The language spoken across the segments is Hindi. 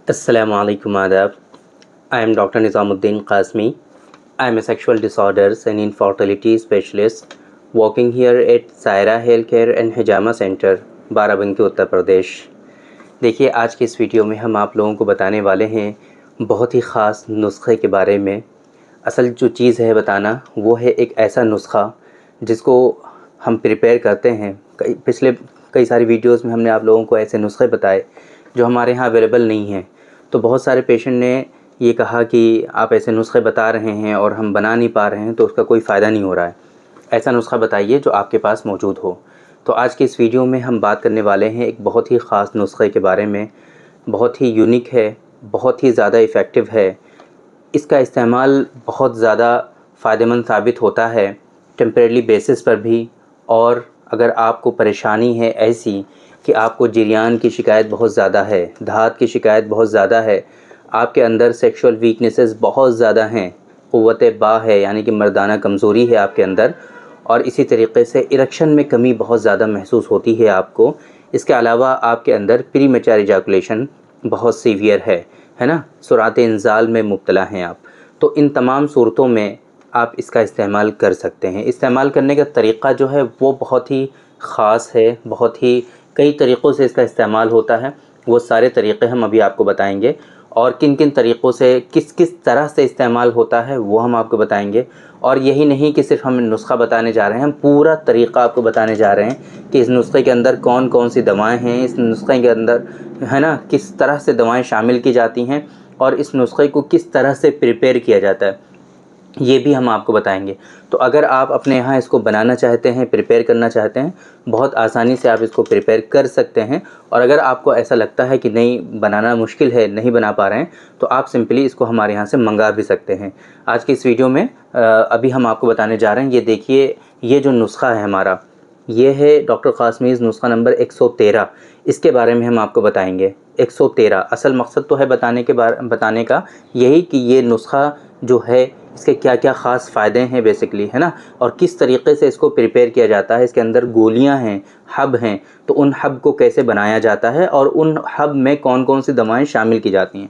Assalamualaikum adab. I am Dr. Nizamuddin Qasmi. I am a sexual disorders and infertility specialist working here at Saira Healthcare and Hijama Center, Barabanki Uttar Pradesh. देखिए, आज की इस वीडियो में हम आप लोगों को बताने वाले हैं बहुत ही ख़ास नुस्खे के बारे में। असल जो चीज़ है बताना वो है एक ऐसा नुस्खा जिसको हम प्रिपेयर करते हैं। पिछले कई सारी वीडियोस में हमने आप लोगों को ऐसे नुस्खे बताए जो हमारे यहाँ अवेलेबल नहीं हैं। तो बहुत सारे पेशेंट ने ये कहा कि आप ऐसे नुस्खे बता रहे हैं और हम बना नहीं पा रहे हैं, तो उसका कोई फ़ायदा नहीं हो रहा है। ऐसा नुस्खा बताइए जो आपके पास मौजूद हो। तो आज की इस वीडियो में हम बात करने वाले हैं एक बहुत ही ख़ास नुस्खे के बारे में। बहुत ही यूनिक है, बहुत ही ज़्यादा इफ़ेक्टिव है। इसका इस्तेमाल बहुत ज़्यादा फ़ायदेमंद साबित होता है टेम्परेरी बेसिस पर भी। और अगर आपको परेशानी है ऐसी कि आपको जिरयान की शिकायत बहुत ज़्यादा है, धात की शिकायत बहुत ज़्यादा है, आपके अंदर सेक्सुअल वीकनेसेस बहुत ज़्यादा हैं, क़ुव्वत बा है यानी कि मर्दाना कमज़ोरी है आपके अंदर, और इसी तरीके से इरेक्शन में कमी बहुत ज़्यादा महसूस होती है आपको। इसके अलावा आपके अंदर प्रीमैच्योर इजैकुलेशन बहुत सीवियर है ना, सुरात इंज़ाल में मुब्तला हैं आप। तो इन तमाम सूरतों में आप इसका इस्तेमाल कर सकते हैं। इस्तेमाल करने का तरीक़ा जो है वो बहुत ही ख़ास है, बहुत ही कई तरीक़ों से इसका इस्तेमाल होता है। वो सारे तरीक़े हम अभी आपको बताएंगे, और किन किन तरीक़ों से किस किस तरह से इस्तेमाल होता है वो हम आपको बताएंगे। और यही नहीं कि सिर्फ हम नुस्खा बताने जा रहे हैं, हम पूरा तरीक़ा आपको बताने जा रहे हैं कि इस नुस्खे के अंदर कौन कौन सी दवाएं हैं, इस नुस्खे के अंदर है ना किस तरह से दवाएं शामिल की जाती हैं, और इस नुस्खे को किस तरह से प्रिपेयर किया जाता है, ये भी हम आपको बताएंगे। तो अगर आप अपने यहाँ इसको बनाना चाहते हैं, प्रिपेयर करना चाहते हैं, बहुत आसानी से आप इसको प्रिपेयर कर सकते हैं। और अगर आपको ऐसा लगता है कि नहीं बनाना मुश्किल है, नहीं बना पा रहे हैं, तो आप सिंपली इसको हमारे यहाँ से मंगा भी सकते हैं। आज की इस वीडियो में अभी हम आपको बताने जा रहे हैं। ये देखिए, ये जो नुस्खा है हमारा, ये है डॉक्टर क़ासमीज़ नुस्खा नंबर 113। इसके बारे में हम आपको बताएंगे। 113 असल मकसद तो है बताने का यही कि ये नुस्खा जो है इसके क्या क्या ख़ास फ़ायदे हैं बेसिकली, है ना, और किस तरीक़े से इसको प्रिपेयर किया जाता है। इसके अंदर गोलियां हैं, हब हैं, तो उन हब को कैसे बनाया जाता है और उन हब में कौन कौन सी दवाएं शामिल की जाती हैं।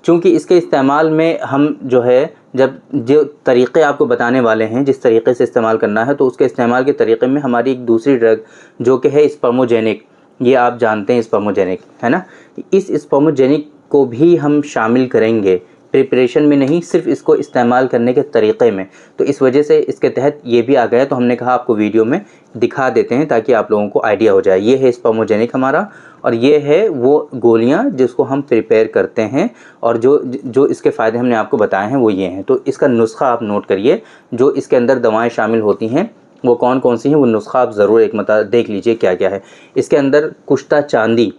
चूँकि इसके इस्तेमाल में हम जो है जब जो तरीक़े आपको बताने वाले हैं, जिस तरीक़े से इस्तेमाल करना है, तो उसके इस्तेमाल के तरीक़े में हमारी एक दूसरी ड्रग जो कि है स्पर्मोजेनिक, ये आप जानते हैं स्पर्मोजेनिक, है ना, इस स्पर्मोजेनिक को भी हम शामिल करेंगे प्रिपरेशन में, नहीं सिर्फ इसको इस्तेमाल करने के तरीक़े में। तो इस वजह से इसके तहत ये भी आ गया, तो हमने कहा आपको वीडियो में दिखा देते हैं ताकि आप लोगों को आइडिया हो जाए। ये है स्पर्मोजेनिक हमारा, और ये है वो गोलियां जिसको हम प्रिपेयर करते हैं, और जो इसके फ़ायदे हमने आपको बताए हैं वो ये हैं। तो इसका नुस्खा आप नोट करिए, जो इसके अंदर दवाएँ शामिल होती हैं वो कौन कौन सी हैं, वो नुस्खा आप ज़रूर एक मता देख लीजिए क्या क्या है। इसके अंदर कुश्ता चांदी,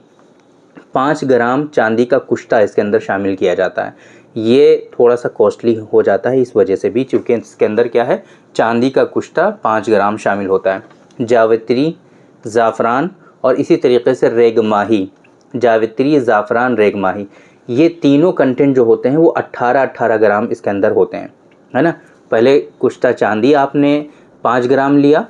5 ग्राम चांदी का कुश्ता इसके अंदर शामिल किया जाता है। ये थोड़ा सा कॉस्टली हो जाता है इस वजह से भी, चूँकि इसके अंदर क्या है, चांदी का कुश्ता 5 ग्राम शामिल होता है। जावित्री, ज़ाफ़रान और इसी तरीके से रेगमाही, जावित्री, ज़ाफ़रान, रेगमाही, ये तीनों कंटेंट जो होते हैं वो 18-18 ग्राम इसके अंदर होते हैं, है ना। पहले कुश्ता चांदी आपने 5 ग्राम लिया,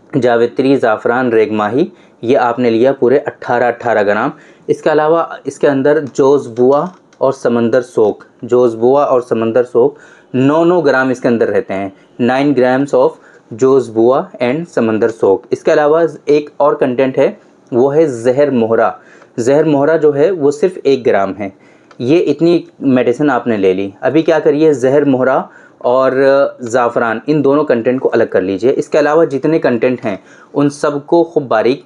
जावित्री, ज़ाफ़रान, रेगमाही ये आपने लिया पूरे 18-18 ग्राम। इसके अलावा इसके अंदर जोज़बुआ और समंदर सोक, जोज़बुआ और समंदर सोक 9-9 ग्राम इसके अंदर रहते हैं। 9 ग्राम्स ऑफ जोज़बुआ एंड समंदर सोक। इसके अलावा एक और कंटेंट है, वो है जहर मोहरा। जहर मोहरा जो है वो सिर्फ 1 ग्राम है। ये इतनी मेडिसिन आपने ले ली। अभी क्या करिए, जहर मोहरा और ज़ाफ़रान इन दोनों कंटेंट को अलग कर लीजिए। इसके अलावा जितने कंटेंट हैं उन सब को खूब बारीक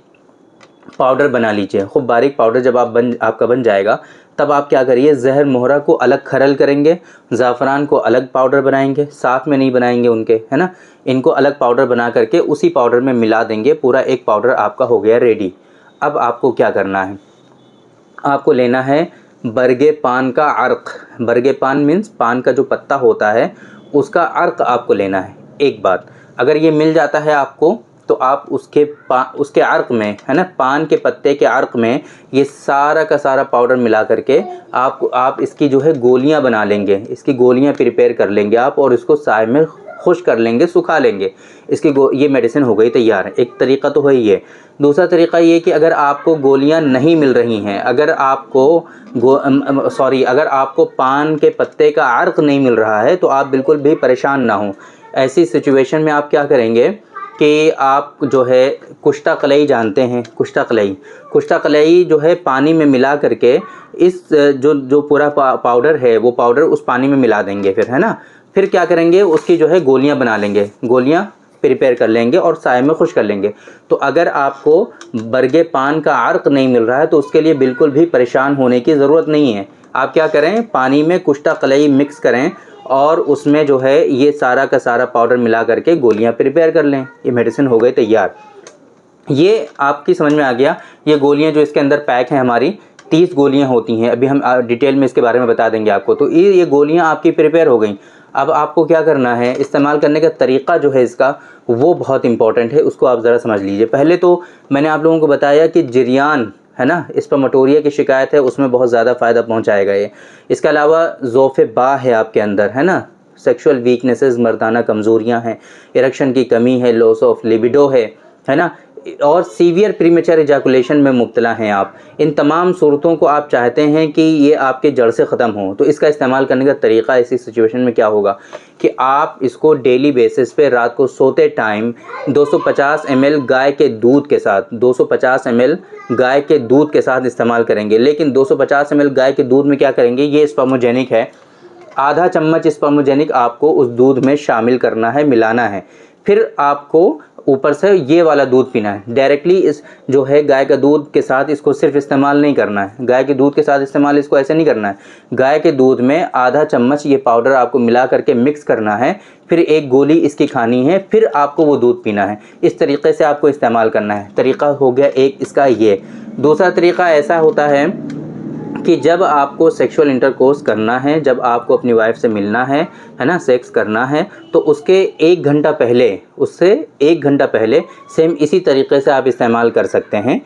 पाउडर बना लीजिए। खूब बारीक पाउडर जब आपका बन जाएगा, तब आप क्या करिए, जहर मोहरा को अलग खरल करेंगे, ज़ाफ़रान को अलग पाउडर बनाएंगे, साथ में नहीं बनाएंगे उनके, है ना, इनको अलग पाउडर बना करके उसी पाउडर में मिला देंगे। पूरा एक पाउडर आपका हो गया रेडी। अब आपको क्या करना है, आपको लेना है बरगे पान का अर्क। बरगे पान मीन्स पान का जो पत्ता होता है उसका अर्क आपको लेना है। एक बात, अगर ये मिल जाता है आपको, तो आप उसके अर्क में, है ना, पान के पत्ते के अर्क में ये सारा का सारा पाउडर मिला करके आप इसकी जो है गोलियां बना लेंगे, इसकी गोलियां प्रिपेयर कर लेंगे आप, और इसको साय में खुश्क कर लेंगे, सुखा लेंगे, इसकी ये मेडिसिन हो गई तैयार। एक तरीका तो है ही है। दूसरा तरीका ये कि अगर आपको गोलियां नहीं मिल रही हैं, अगर आपको पान के पत्ते का अर्क नहीं मिल रहा है, तो आप बिल्कुल भी परेशान ना हो। ऐसी सिचुएशन में आप क्या करेंगे कि आप जो है कुश्ता कलई जानते हैं, कुश्ता कलई जो है पानी में मिला करके इस जो पूरा पाउडर है वो पाउडर उस पानी में मिला देंगे फिर, है ना। फिर क्या करेंगे, उसकी जो है गोलियां बना लेंगे, गोलियां प्रिपेयर कर लेंगे और साए में खुश कर लेंगे। तो अगर आपको बरगे पान का अर्क नहीं मिल रहा है तो उसके लिए बिल्कुल भी परेशान होने की ज़रूरत नहीं है। आप क्या करें, पानी में कुश्ता कलई मिक्स करें और उसमें जो है ये सारा का सारा पाउडर मिला करके गोलियां प्रिपेयर कर लें, ये मेडिसिन हो गई तैयार। ये आपकी समझ में आ गया। ये गोलियां जो इसके अंदर पैक हैं हमारी 30 गोलियां होती हैं, अभी हम डिटेल में इसके बारे में बता देंगे आपको। तो ये गोलियां आपकी प्रिपेयर हो गई। अब आपको क्या करना है, इस्तेमाल करने का तरीक़ा जो है इसका वो बहुत इंपॉर्टेंट है, उसको आप ज़रा समझ लीजिए। पहले तो मैंने आप लोगों को बताया कि जिरियान है ना, स्पर्मेटोरिया की शिकायत है, उसमें बहुत ज़्यादा फ़ायदा पहुंचाएगा ये। इसके अलावा ज़ोफ़े बा है आपके अंदर, है ना, सेक्सुअल वीकनेसेस, मर्दाना कमज़ोरियाँ हैं, इरेक्शन की कमी है, लॉस ऑफ लिबिडो है ना, और सीवियर प्रीमेचर इजैकुलेशन में मुब्तला हैं आप। इन तमाम सूरतों को आप चाहते हैं कि ये आपके जड़ से ख़त्म हो, तो इसका इस्तेमाल करने का तरीक़ा ऐसी सिचुएशन में क्या होगा कि आप इसको डेली बेसिस पे रात को सोते टाइम 250 ml गाय के दूध के साथ 250 ml गाय के दूध के साथ इस्तेमाल करेंगे। लेकिन 250 ml गाय के दूध में क्या करेंगे, ये स्पर्मोजेनिक है, आधा चम्मच स्पर्मोजेनिक आपको उस दूध में शामिल करना है, मिलाना है। फिर आपको ऊपर से ये वाला दूध पीना है डायरेक्टली। इस जो है गाय का दूध के साथ इसको सिर्फ इस्तेमाल नहीं करना है, गाय के दूध के साथ इस्तेमाल इसको ऐसे नहीं करना है। गाय के दूध में आधा चम्मच ये पाउडर आपको मिला करके मिक्स करना है, फिर एक गोली इसकी खानी है, फिर आपको वो दूध पीना है। इस तरीके से आपको इस्तेमाल करना है। तरीका हो गया एक इसका ये। दूसरा तरीका ऐसा होता है कि जब आपको सेक्सुअल इंटरकोर्स करना है, जब आपको अपनी वाइफ से मिलना है ना, सेक्स करना है, तो उसके 1 घंटा पहले, उससे 1 घंटा पहले सेम इसी तरीके से आप इस्तेमाल कर सकते हैं।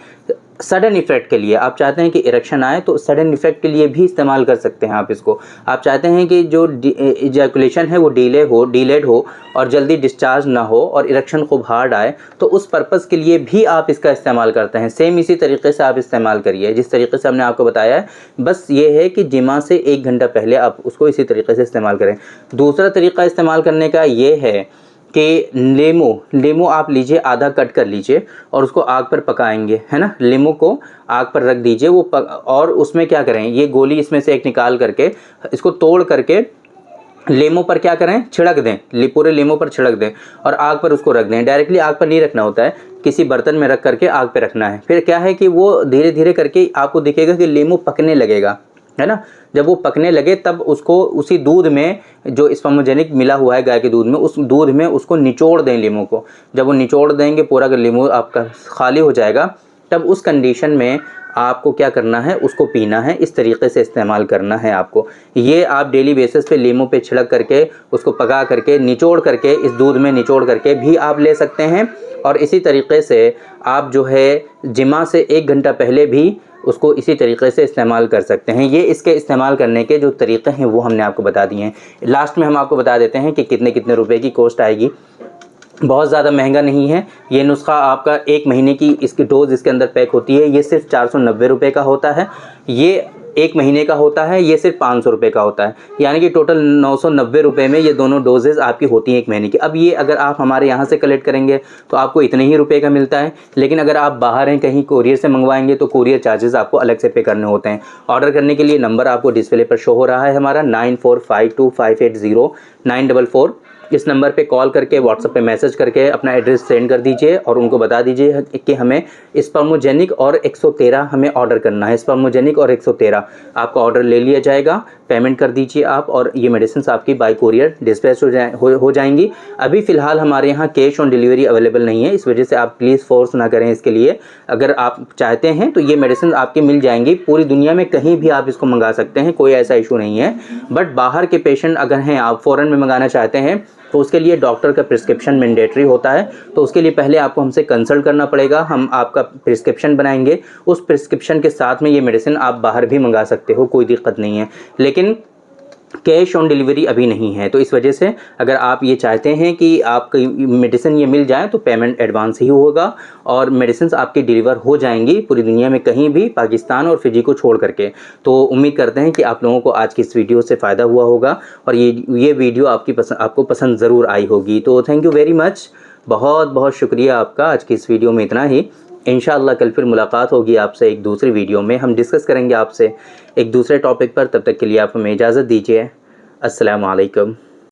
सडन इफ़ेक्ट के लिए आप चाहते हैं कि इरेक्शन आए तो सडन इफ़ेक्ट के लिए भी इस्तेमाल कर सकते हैं आप इसको। आप चाहते हैं कि जो इजैकुलेशन है वो डिलेड हो और जल्दी डिस्चार्ज ना हो और इरेक्शन खूब हार्ड आए, तो उस पर्पज़ के लिए भी आप इसका इस्तेमाल करते हैं। सेम इसी तरीके से आप इस्तेमाल करिए जिस तरीके से हमने आपको बताया है। बस ये है कि जिमा से 1 घंटा पहले आप उसको इसी तरीके से इस्तेमाल करें। दूसरा तरीका इस्तेमाल करने का ये है कि लीमू आप लीजिए, आधा कट कर लीजिए और उसको आग पर पकाएंगे, है ना। लीमू को आग पर रख दीजिए, और उसमें क्या करें, ये गोली इसमें से एक निकाल करके इसको तोड़ करके लीमू पर क्या करें, छिड़क दें, पूरे लीमू पर छिड़क दें और आग पर उसको रख दें। डायरेक्टली आग पर नहीं रखना होता है, किसी बर्तन में रख करके आग पे रखना है। फिर क्या है कि वो धीरे धीरे करके आपको दिखेगा कि लीमू पकने लगेगा, है ना। जब वो पकने लगे तब उसको उसी दूध में जो स्पर्मोजेनिक मिला हुआ है गाय के दूध में, उस दूध में उसको निचोड़ दें लीमू को। जब वो निचोड़ देंगे, पूरा अगर लीमू आपका खाली हो जाएगा, तब उस कंडीशन में आपको क्या करना है, उसको पीना है। इस तरीके से इस्तेमाल करना है आपको। ये आप डेली बेसिस पे लीमू पे छिड़क करके उसको पका करके निचोड़ करके इस दूध में निचोड़ करके भी आप ले सकते हैं। और इसी तरीके से आप जो है जिमा से 1 घंटा पहले भी उसको इसी तरीके से इस्तेमाल कर सकते हैं। ये इसके इस्तेमाल करने के जो तरीक़े हैं वो हमने आपको बता दिए हैं। लास्ट में हम आपको बता देते हैं कि कितने रुपए की कॉस्ट आएगी। बहुत ज़्यादा महंगा नहीं है ये नुस्खा। आपका 1 महीने की इसकी डोज इसके अंदर पैक होती है। ये सिर्फ 490 रुपये का होता है। ये 1 महीने का होता है, ये सिर्फ 500 रुपये का होता है। यानी कि टोटल 990 रुपये में ये दोनों डोजेज़ आपकी होती हैं 1 महीने की। अब ये अगर आप हमारे यहाँ से कलेक्ट करेंगे तो आपको इतने ही रुपये का मिलता है। लेकिन अगर आप बाहर हैं, कहीं कोरियर से मंगवाएंगे तो कोरियर चार्जेस आपको अलग से पे करने होते हैं। ऑर्डर करने के लिए नंबर आपको डिस्प्ले पर शो हो रहा है हमारा 9452580944। इस नंबर पे कॉल करके, व्हाट्सएप पे मैसेज करके अपना एड्रेस सेंड कर दीजिए और उनको बता दीजिए कि हमें स्पर्मोजेनिक और 113 हमें ऑर्डर करना है। स्पर्मोजेनिक और 113 आपका ऑर्डर ले लिया जाएगा। पेमेंट कर दीजिए आप और ये मेडिसिन आपकी बाय कोरियर डिस्पैच हो जाएंगी। अभी फ़िलहाल हमारे यहाँ कैश ऑन डिलीवरी अवेलेबल नहीं है, इस वजह से आप प्लीज़ फोर्स ना करें इसके लिए। अगर आप चाहते हैं तो ये मेडिसिन आपकी मिल जाएंगी। पूरी दुनिया में कहीं भी आप इसको मंगा सकते हैं, कोई ऐसा इशू नहीं है। बट बाहर के पेशेंट अगर हैं, आप फ़ॉरेन में मंगाना चाहते हैं, तो उसके लिए डॉक्टर का प्रिस्क्रिप्शन मैंडेटरी होता है। तो उसके लिए पहले आपको हमसे कंसल्ट करना पड़ेगा। हम आपका प्रिस्क्रिप्शन बनाएंगे, उस प्रिस्क्रिप्शन के साथ में ये मेडिसिन आप बाहर भी मंगा सकते हो, कोई दिक्कत नहीं है। लेकिन कैश ऑन डिलीवरी अभी नहीं है। तो इस वजह से अगर आप ये चाहते हैं कि आपकी मेडिसिन ये मिल जाए तो पेमेंट एडवांस ही होगा और मेडिसिन आपकी डिलीवर हो जाएंगी पूरी दुनिया में कहीं भी, पाकिस्तान और फिजी को छोड़ करके। तो उम्मीद करते हैं कि आप लोगों को आज की इस वीडियो से फ़ायदा हुआ होगा और ये वीडियो आपको पसंद ज़रूर आई होगी। तो थैंक यू वेरी मच, बहुत बहुत शुक्रिया आपका। आज की इस वीडियो में इतना ही। इंशाअल्लाह कल फिर मुलाकात होगी आपसे एक दूसरी वीडियो में, हम डिस्कस करेंगे आपसे एक दूसरे टॉपिक पर। तब तक के लिए आप हमें इजाज़त दीजिए। अस्सलामु अलैकुम।